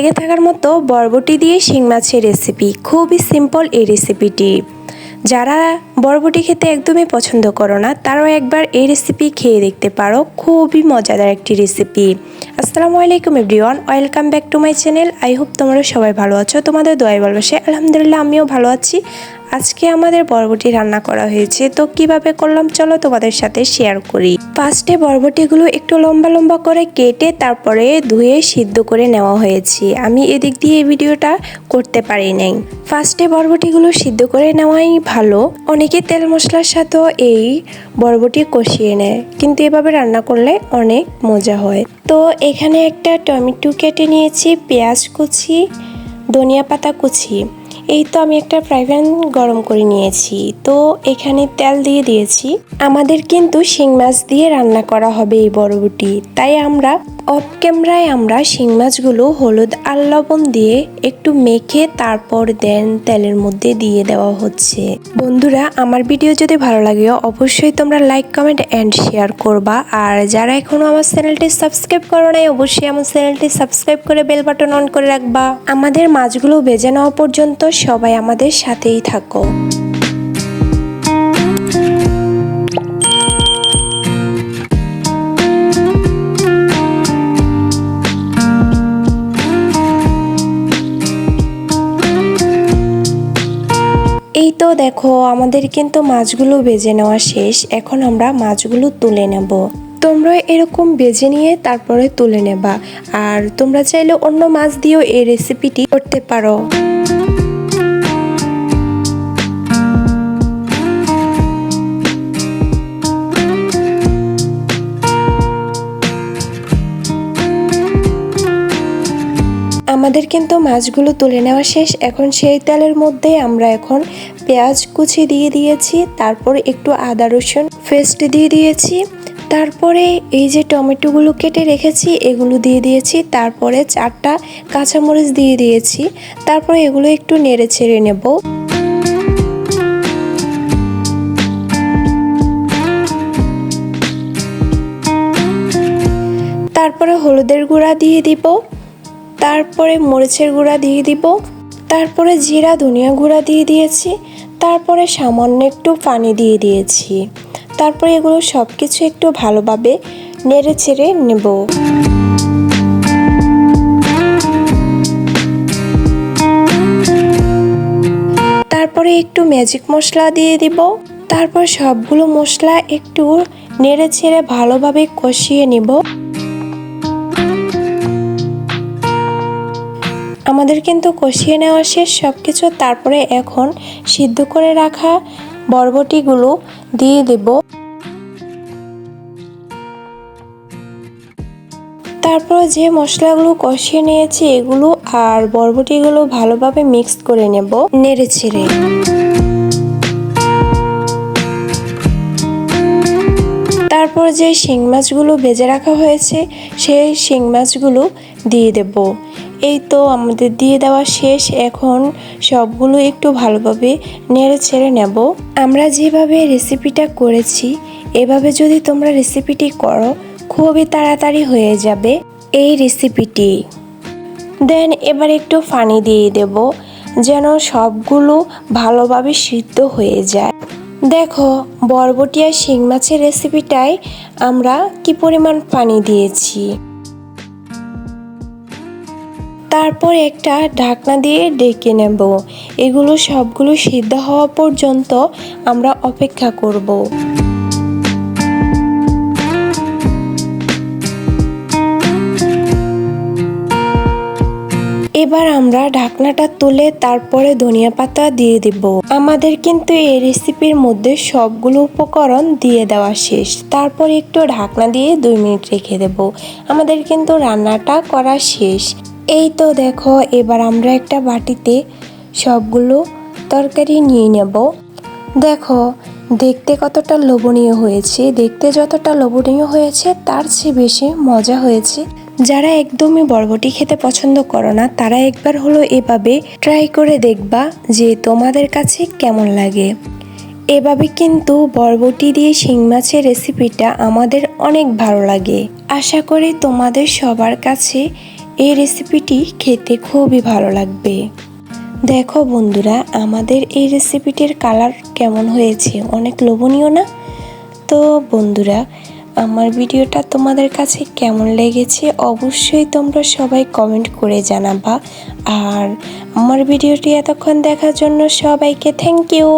লেগে থাকার মতো বরবটি দিয়ে শিং মাছের রেসিপি। খুবই সিম্পল এই রেসিপিটি। যারা বরবটি খেতে একদমই পছন্দ করো না তারাও একবার এই রেসিপি খেয়ে দেখতে পারো। খুবই মজাদার একটি রেসিপি। আসসালামু আলাইকুম everyone, welcome back to my channel. I hope তোমরা সবাই ভালো আছো। তোমাদের দোয়ায় ভালোবাসায় আলহামদুলিল্লাহ আমিও ভালো আছি। আজকে আমাদের বরবটি রান্না করা হয়েছে, তো কিভাবে করলাম চলো তোমাদের সাথে শেয়ার করি। ফার্স্টে বরবটিগুলো একটু লম্বা লম্বা করে কেটে তারপরে ধুয়ে সিদ্ধ করে নেওয়া হয়েছে। আমি এদিক দিয়ে এই ভিডিওটা করতে পারি নাই। ফার্স্টে বরবটিগুলো সিদ্ধ করে নেওয়াই ভালো। অনেকে তেল মশলার সাথেও এই বরবটি কষিয়ে নেয়, কিন্তু এভাবে রান্না করলে অনেক মজা হয়। তো এখানে একটা টমেটো কেটে নিয়েছি, পেঁয়াজ কুচি, ধনিয়া পাতা কুচি। এই তো আমি একটা ফ্রাই প্যান গরম করে নিয়েছি। তো এখানে তেল দিয়ে দিয়েছি। আমাদের কিন্তু শিং মাছ দিয়ে রান্না করা হবে এই বরবটি, তাই আমরা অফ ক্যামেরায় আমরা শিং মাছগুলো হলুদ আর লবণ দিয়ে একটু মেখে তারপর দেন তেলের মধ্যে দিয়ে দেওয়া হচ্ছে। বন্ধুরা, আমার ভিডিও যদি ভালো লাগে অবশ্যই তোমরা লাইক, কমেন্ট এন্ড শেয়ার করবা। আর যারা এখনো আমার চ্যানেলটি সাবস্ক্রাইব করো নাই অবশ্যই আমার চ্যানেলটি সাবস্ক্রাইব করে বেল বাটন অন করে রাখবা। আমাদের মাছগুলো ভেজে নেওয়া পর্যন্ত সবাই আমাদের সাথেই থাকো। এই তো দেখো আমাদের কিন্তু মাছগুলো ভেজে নেওয়া শেষ। এখন আমরা মাছগুলো তুলে নেব। তোমরা এরকম ভেজে নিয়ে তারপরে তুলে নেবা। আর তোমরা চাইলে অন্য মাছ দিয়েও এই রেসিপিটি করতে পারো। আমাদের কিন্তু মাছগুলো তুলে নেওয়া শেষ। এখন সেই তেলের মধ্যে আমরা এখন পেঁয়াজ কুচি দিয়ে দিয়েছি, তারপর একটু আদা রসুন পেস্ট দিয়ে দিয়েছি, তারপরে এই যে টমেটোগুলো কেটে রেখেছি এগুলো দিয়ে দিয়েছি, তারপরে 4টা কাঁচামরিচ দিয়ে দিয়েছি, তারপরে এগুলো একটু নেড়ে ছেড়ে নেব। তারপরে হলুদের গুঁড়া দিয়ে দিব, তারপরে মরিচের গুঁড়া দিয়ে দিব, তারপরে জিরা ধনিয়া গুঁড়া দিয়ে দিয়েছি, তারপরে সামান্য একটু পানি দিয়ে দিয়েছি। তারপরে এগুলো সব কিছু একটু ভালোভাবে নেড়ে ছেড়ে নেব। তারপরে একটু ম্যাজিক মশলা দিয়ে দিব। তারপর সবগুলো মশলা একটু নেড়ে ছেড়ে ভালোভাবে কষিয়ে নেব। আমাদের কিন্তু কষিয়ে নেওয়া শেষ সব কিছু। তারপরে এখন সিদ্ধ করে রাখা বরবটিগুলো দিয়ে দেব। তারপর যে মশলাগুলো কষিয়ে নিয়েছি এগুলো আর বরবটিগুলো ভালোভাবে মিক্স করে নেব নেড়ে ছেড়ে। তারপর যে শিং মাছগুলো ভেজে রাখা হয়েছে সেই শিং মাছগুলো দিয়ে দেব। এই তো আমাদের দিয়ে দেওয়া শেষ। এখন সবগুলো একটু ভালোভাবে নেড়ে ছেড়ে নেব। আমরা যেভাবে রেসিপিটা করেছি এভাবে যদি তোমরা রেসিপিটি করো খুবই তাড়াতাড়ি হয়ে যাবে এই রেসিপিটি। দেন এবার একটু পানি দিয়ে দেব যেন সবগুলো ভালোভাবে সিদ্ধ হয়ে যায়। দেখো বরবটি আর শিং মাছের রেসিপিটাই আমরা কি পরিমাণ পানি দিয়েছি। তারপর একটা ঢাকনা দিয়ে ঢেকে নেব। এগুলো সবগুলো সিদ্ধ হওয়া পর্যন্ত আমরা অপেক্ষা করব। এবার আমরা ঢাকনাটা তুলে তারপরে ধনিয়া পাতা দিয়ে দিব। আমাদের কিন্তু এই রেসিপির মধ্যে সবগুলো উপকরণ দিয়ে দেওয়া শেষ। তারপর একটু ঢাকনা দিয়ে 2 মিনিট রেখে দেব। আমাদের কিন্তু রান্নাটা করা শেষ। এই তো দেখো এবার আমরা একটা বাটিতে সবগুলো তরকারি নিয়ে নেব। দেখো দেখতে কতটা লোভনীয় হয়েছে। দেখতে যতটা লোভনীয় হয়েছে তার চেয়ে বেশি মজা হয়েছে। যারা একদমই বরবটি খেতে পছন্দ করো না তারা একবার হলো এভাবে ট্রাই করে দেখবা যে তোমাদের কাছে কেমন লাগে। এভাবে কিন্তু বরবটি দিয়ে শিং মাছের রেসিপিটা আমাদের অনেক ভালো লাগে। আশা করি তোমাদের সবার কাছে এই রেসিপিটি খেতে খুবই ভালো লাগবে। দেখো বন্ধুরা, আমাদের এই রেসিপিটির কালার কেমন হয়েছে, অনেক লোভনীয় না? তো বন্ধুরা, আমার ভিডিওটা তোমাদের কাছে কেমন লেগেছে অবশ্যই তোমরা সবাই কমেন্ট করে জানাবা। আর আমার ভিডিওটি এতক্ষণ দেখার জন্য সবাইকে থ্যাংক ইউ।